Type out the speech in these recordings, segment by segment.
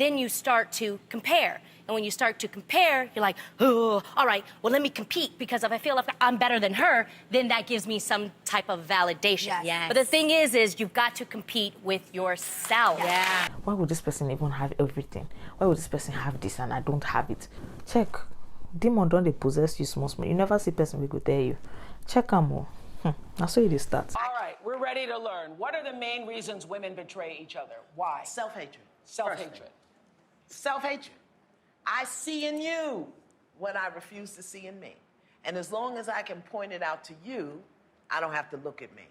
then you start to compare. And when you start to compare, you're like, oh, all right, well, let me compete, because if I feel like I'm better than her, then that gives me some type of validation. Yes. But the thing is you've got to compete with yourself. Yeah. Why would this person even have everything? Why would this person have this and I don't have it? Check. Demon don't they possess you small. You never see person we go tell you. Check them all. That's how it starts. All right, we're ready to learn. What are the main reasons women betray each other? Why? Self-hatred. Self-hatred. Self-hatred. I see in you what I refuse to see in me. And as long as I can point it out to you, I don't have to look at me.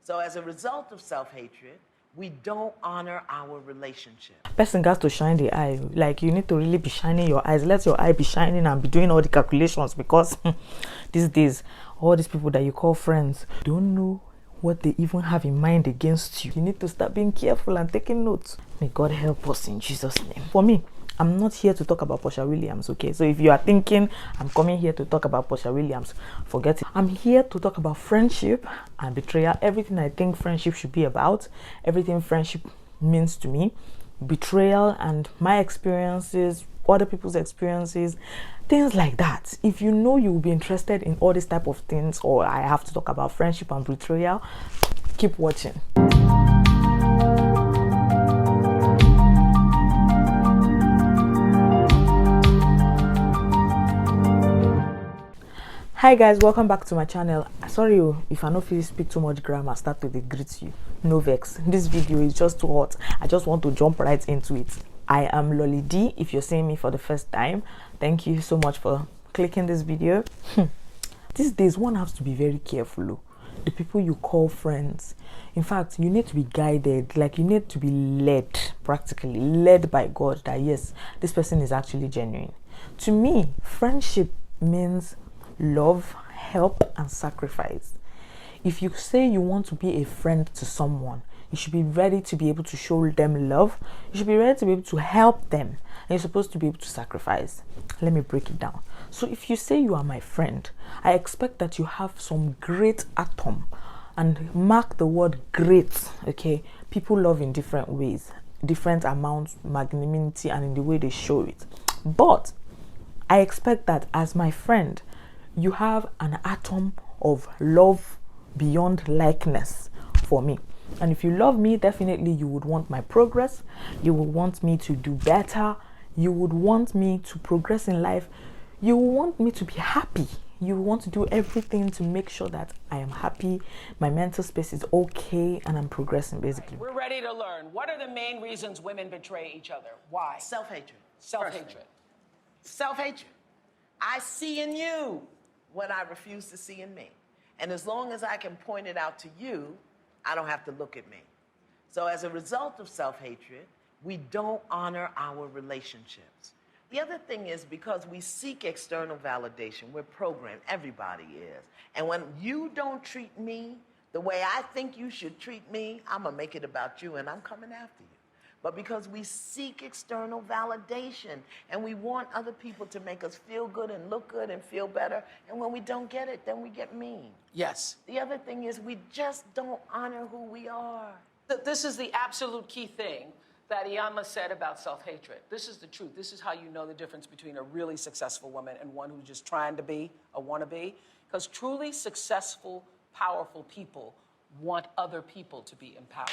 So as a result of self-hatred, we don't honor our relationship. Person has to shine the eye. Like, you need to really be shining your eyes. Let your eye be shining and be doing all the calculations, because these days, all these people that you call friends don't know what they even have in mind against you. You need to start being careful and taking notes. May God help us in Jesus' name. For me, I'm not here to talk about Portia Williams, okay? So if you are thinking I'm coming here to talk about Portia Williams, forget it. I'm here to talk about friendship and betrayal. Everything I think friendship should be about, everything friendship means to me, betrayal and my experiences, other people's experiences, things like that. If you know you will be interested in all these type of things, or I have to talk about friendship and betrayal, keep watching. Hi guys, welcome back to my channel. Sorry if I don't feel speak too much grammar, start to greet you. No vex. This video is just too hot. I just want to jump right into it. I am Lollyd. If you're seeing me for the first time, thank you so much for clicking this video. These days, one has to be very careful. The people you call friends. In fact, you need to be guided. Like, you need to be led, practically led by God, that yes, this person is actually genuine. To me, friendship means love, help, and sacrifice. If you say you want to be a friend to someone, you should be ready to be able to show them love. You should be ready to be able to help them. And you're supposed to be able to sacrifice. Let me break it down. So if you say you are my friend, I expect that you have some great atom. And mark the word great, okay? People love in different ways, different amounts, magnanimity, and in the way they show it. But I expect that as my friend, you have an atom of love beyond likeness for me. And if you love me, definitely you would want my progress. You would want me to do better. You would want me to progress in life. You would want me to be happy. You want to do everything to make sure that I am happy, my mental space is okay, and I'm progressing, basically. We're ready to learn. What are the main reasons women betray each other? Why? Self-hatred. Self-hatred. Self-hatred. I see in you what I refuse to see in me. And as long as I can point it out to you, I don't have to look at me. So as a result of self-hatred, we don't honor our relationships. The other thing is, because we seek external validation, we're programmed, everybody is. And when you don't treat me the way I think you should treat me, I'm gonna make it about you and I'm coming after you. But because we seek external validation and we want other people to make us feel good and look good and feel better, and when we don't get it, then we get mean. Yes. The other thing is, we just don't honor who we are. This is the absolute key thing that Iyama said about self-hatred. This is the truth. This is how you know the difference between a really successful woman and one who's just trying to be a wannabe. Because truly successful, powerful people want other people to be empowered.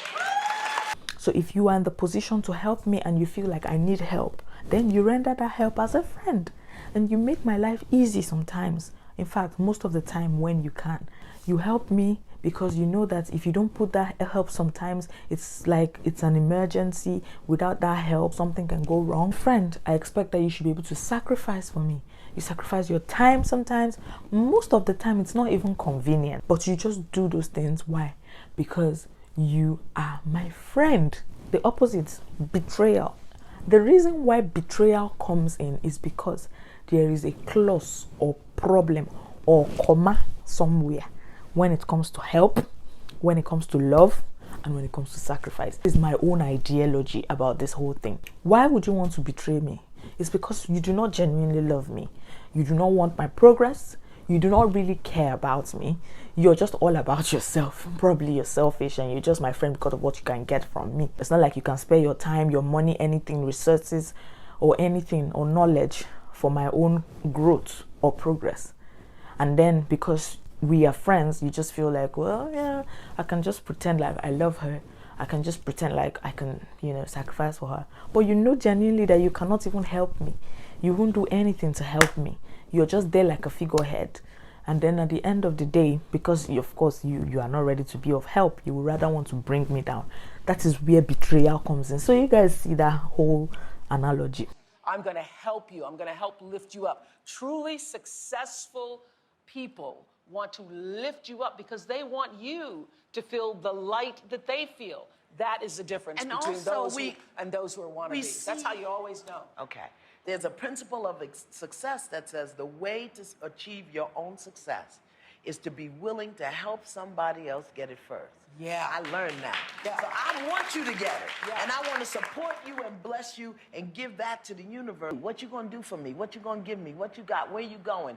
So if you are in the position to help me and you feel like I need help, then you render that help as a friend. And you make my life easy sometimes. In fact, most of the time when you can. You help me because you know that if you don't put that help sometimes, it's like it's an emergency. Without that help, something can go wrong. Friend, I expect that you should be able to sacrifice for me. You sacrifice your time sometimes. Most of the time, it's not even convenient. But you just do those things. Why? Because you are my friend. The opposite, betrayal. The reason why betrayal comes in is because there is a clause or problem or comma somewhere when it comes to help, when it comes to love, and when it comes to sacrifice. This is my own ideology about this whole thing. Why would you want to betray me? It's because you do not genuinely love me. You do not want my progress. You do not really care about me. you're just all about yourself. Probably you're selfish and you're just my friend because of what you can get from me. It's not like you can spare your time, your money, anything, resources, or anything, or knowledge for my own growth or progress. And then because we are friends, you just feel like, well, yeah, I can just pretend like I love her. I can just pretend like I can, sacrifice for her. But you know genuinely that you cannot even help me. You won't do anything to help me. You're just there like a figurehead. And then at the end of the day, because of course you are not ready to be of help, you would rather want to bring me down. That is where betrayal comes in. So you guys see that whole analogy. I'm going to help you. I'm going to help lift you up. Truly successful people want to lift you up because they want you to feel the light that they feel. That is the difference And between also those who are wannabes. That's how you always know. Okay. There's a principle of success that says the way to achieve your own success is to be willing to help somebody else get it first. Yeah. I learned that. Yeah. So I want you to get it. Yeah. And I want to support you and bless you and give that to the universe. What you going to do for me? What you going to give me? What you got? Where you going?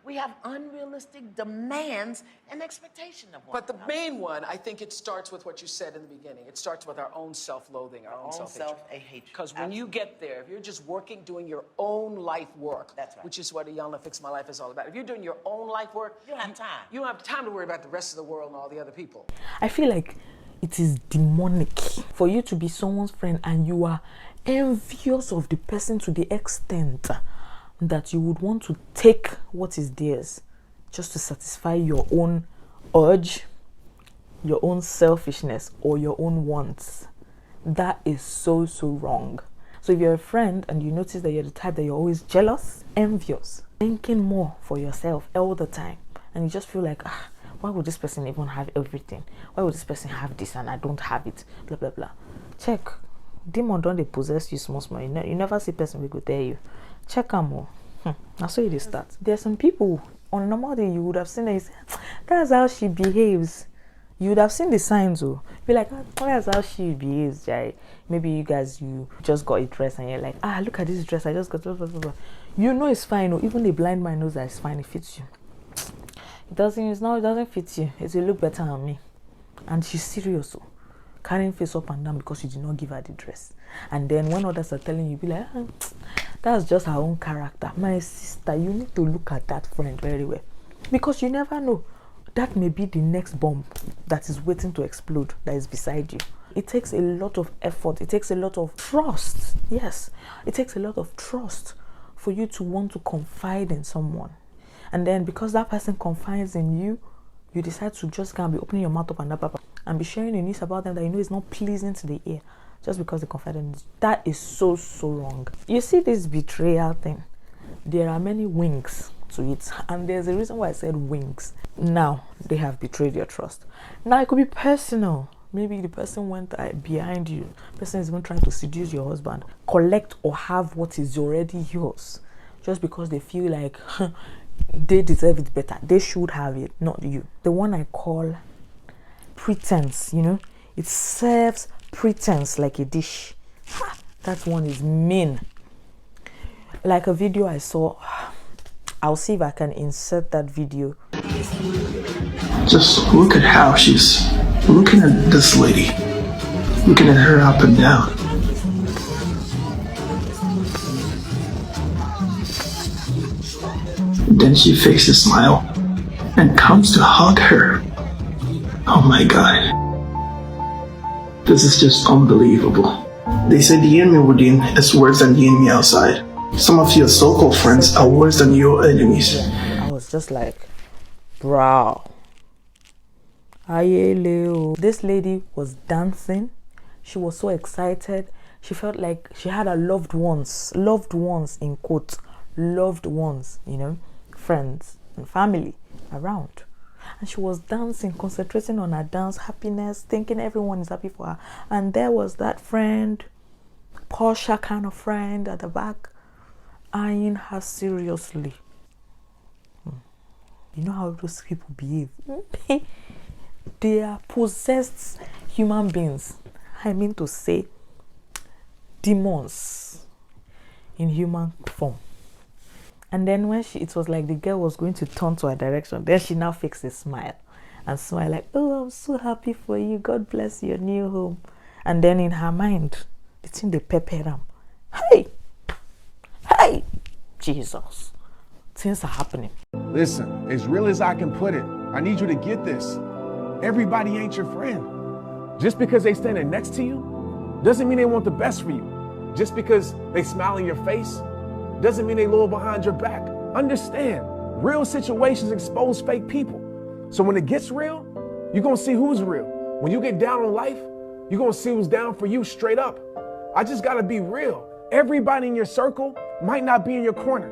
We have unrealistic demands and expectation of one But the another. main one, I think it starts with what you said in the beginning. It starts with our own self-loathing, our own self-hatred. Self-hatred. Because when you get there, if you're just working, doing your own life work, That's right. which is what Iyanla Fix My Life is all about. If you're doing your own life work, You don't have time. You don't have time to worry about the rest of the world and all the other people. I feel like it is demonic for you to be someone's friend and you are envious of the person to the extent that you would want to take what is theirs just to satisfy your own urge, your own selfishness, or your own wants. That is so wrong. So if you're a friend and you notice that you're the type that you're always jealous, envious, thinking more for yourself all the time, and you just feel like, why would this person even have everything? Why would this person have this and I don't have it? Blah, blah, blah. Check. Demon don't they possess you small. You never see person we go tell you. Check them more. I saw you start. There's some people on a normal day you would have seen it. That's how she behaves. You would have seen the signs. Be like, that's how she behaves, Jai. Maybe you just got a dress and you're like, look at this dress I just got. Blah, blah, blah. You know it's fine. Even the blind man knows that it's fine. It fits you. It doesn't fit you. It will look better on me. And she's serious, carrying face up and down because you did not give her the dress. And then when others are telling you, be like, that's just her own character. My sister, you need to look at that friend very well. Because you never know. That may be the next bomb that is waiting to explode that is beside you. It takes a lot of effort. It takes a lot of trust. Yes, it takes a lot of trust for you to want to confide in someone. And then because that person confides in you, you decide to just be opening your mouth up and be sharing the news about them that you know is not pleasing to the ear just because they confide in you. That is so wrong. You see this betrayal thing, there are many wings to it, and there's a reason why I said wings. Now they have betrayed your trust. Now it could be personal. Maybe the person went behind you. The person is even trying to seduce your husband, collect or have what is already yours just because they feel like they deserve it better. They should have it, not you. The one I call pretense, it serves pretense like a dish. That one is mean. Like a video I saw, I'll see if I can insert that video. Just look at how she's looking at this lady, looking at her up and down. Then she fakes a smile and comes to hug her. Oh my god. This is just unbelievable. They say the enemy within is worse than the enemy outside. Some of your so-called friends are worse than your enemies. I was just like, bro. This lady was dancing. She was so excited. She felt like she had her loved ones in quotes, loved ones, friends and family around. And she was dancing, concentrating on her dance, happiness, thinking everyone is happy for her. And there was that friend, Portia kind of friend at the back, eyeing her seriously. You know how those people behave? They are possessed human beings. I mean to say, demons in human form. And then when it was like the girl was going to turn to her direction, then she now fixed a smile and smile like, oh, I'm so happy for you. God bless your new home. And then in her mind, it's in the pepper ram. Hey, Jesus. Things are happening. Listen, as real as I can put it, I need you to get this. Everybody ain't your friend. Just because they standing next to you doesn't mean they want the best for you. Just because they smile in your face doesn't mean they loyal behind your back. Understand, real situations expose fake people. So when it gets real, you're gonna see who's real. When you get down on life, you're gonna see who's down for you straight up. I just gotta be real. Everybody in your circle might not be in your corner.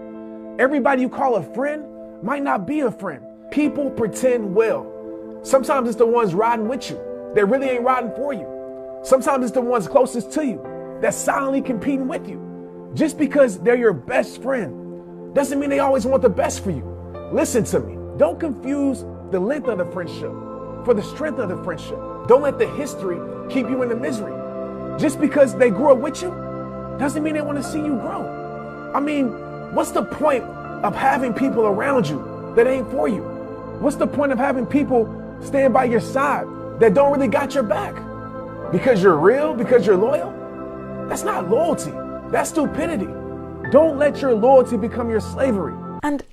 Everybody you call a friend might not be a friend. People pretend well. Sometimes it's the ones riding with you that really ain't riding for you. Sometimes it's the ones closest to you that's silently competing with you. Just because they're your best friend doesn't mean they always want the best for you. Listen to me. Don't confuse the length of the friendship for the strength of the friendship. Don't let the history keep you in the misery. Just because they grew up with you doesn't mean they want to see you grow. I mean, what's the point of having people around you that ain't for you? What's the point of having people stand by your side that don't really got your back? Because you're real, because you're loyal? That's not loyalty. That's stupidity. Don't let your loyalty become your slavery. And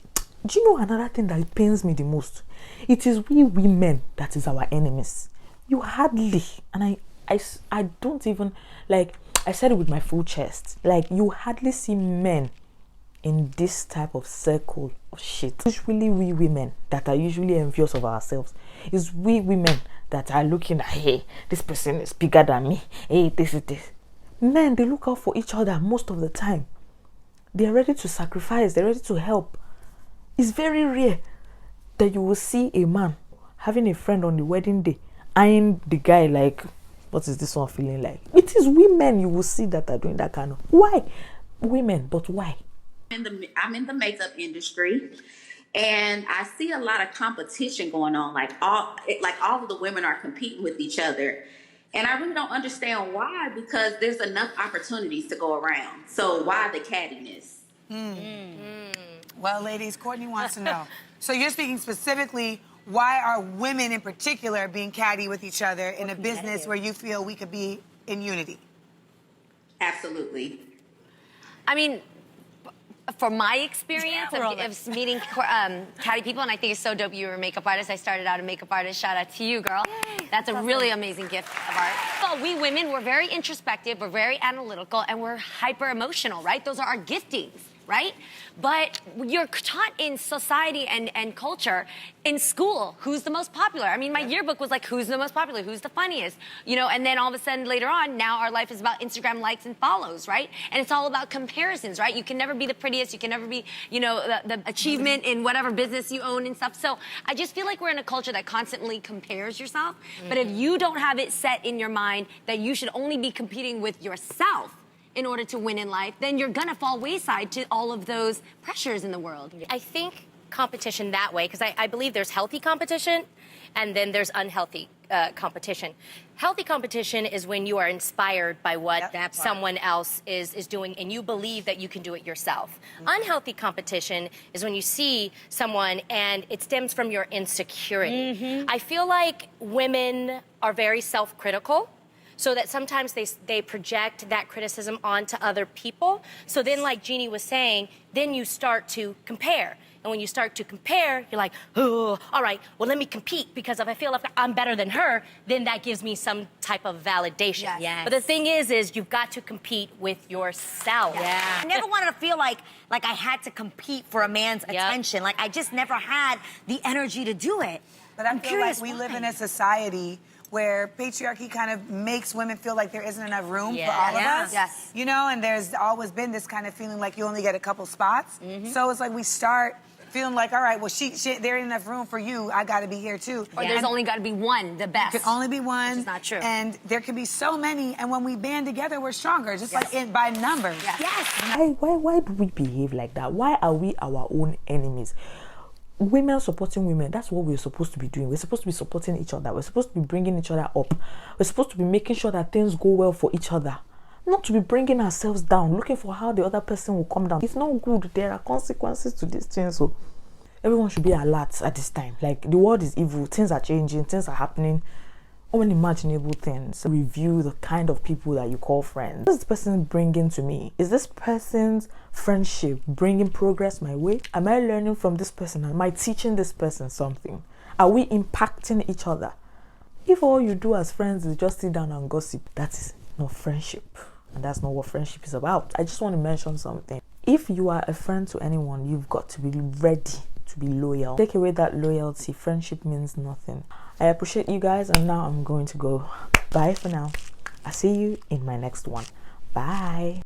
do you know another thing that pains me the most? It is we women that is our enemies. You hardly, and I don't even, like, I said it with my full chest, like, you hardly see men in this type of circle of shit. Usually we women that are usually envious of ourselves. It's we women that are looking at, hey, this person is bigger than me. Hey, this is this. Men, they look out for each other most of the time. They're ready to sacrifice. They're ready to help. It's very rare that you will see a man having a friend on the wedding day eyeing the guy like, what is this one feeling like? It is women you will see that are doing that kind of. Why? Women, but why? I'm in the makeup industry, and I see a lot of competition going on. Like all of the women are competing with each other, and I really don't understand why. Because there's enough opportunities to go around. So why the cattiness? Well, ladies, Courtney wants to know. So you're speaking specifically, why are women in particular being catty with each other in a business where you feel we could be in unity? Absolutely. I mean, from my experience of meeting catty people, and I think it's so dope you were a makeup artist. I started out a makeup artist. Shout out to you, girl. That's a really amazing gift of art. Well, we women, we're very introspective, we're very analytical, and we're hyper emotional, right? Those are our giftings, right? But you're taught in society and culture, in school, who's the most popular? I mean, my yearbook was like, who's the most popular? Who's the funniest? You know, and then all of a sudden later on, now our life is about Instagram likes and follows, right? And it's all about comparisons, right? You can never be the prettiest. You can never be, you know, the achievement in whatever business you own and stuff. So I just feel like we're in a culture that constantly compares yourself. But if you don't have it set in your mind that you should only be competing with yourself in order to win in life, then you're gonna fall wayside to all of those pressures in the world. I think competition that way, because I believe there's healthy competition and then there's unhealthy competition. Healthy competition is when you are inspired by what someone else is doing and you believe that you can do it yourself. Unhealthy competition is when you see someone and it stems from your insecurity. I feel like women are very self-critical, so that sometimes they project that criticism onto other people. So then, like Jeannie was saying, then you start to compare. And when you start to compare, you're like, oh, all right, well, let me compete, because if I feel like I'm better than her, then that gives me some type of validation. Yes. But the thing is you've got to compete with yourself. I never wanted to feel like I had to compete for a man's attention. Like, I just never had the energy to do it. But I feel like we live in a society where patriarchy kind of makes women feel like there isn't enough room for all of us. Yes. You know, and there's always been this kind of feeling like you only get a couple spots. So it's like we start feeling like, all right, well, there ain't enough room for you. I got to be here too. Or there's only got to be one, the best. There can only be one. Which is not true. And there can be so many. And when we band together, we're stronger, just like by numbers. Why do we behave like that? Why are we our own enemies? Women supporting women, that's what we're supposed to be doing. We're supposed to be supporting each other. We're supposed to be bringing each other up. We're supposed to be making sure that things go well for each other. not to be bringing ourselves down, looking for how the other person will come down. It's not good. There are consequences to these things. So everyone should be alert at this time. Like, the world is evil. Things are changing. Things are happening. Unimaginable things. Review the kind of people that you call friends. What is this person bringing to me? Is this person's friendship bringing progress my way? Am I learning from this person? Am I teaching this person something? Are we impacting each other? If all you do as friends is just sit down and gossip, that is not friendship. And that's not what friendship is about. I just want to mention something. If you are a friend to anyone, you've got to be ready to be loyal. Take away that loyalty, friendship means nothing. I appreciate you guys, and now I'm going to go. Bye for now. I'll see you in my next one. Bye.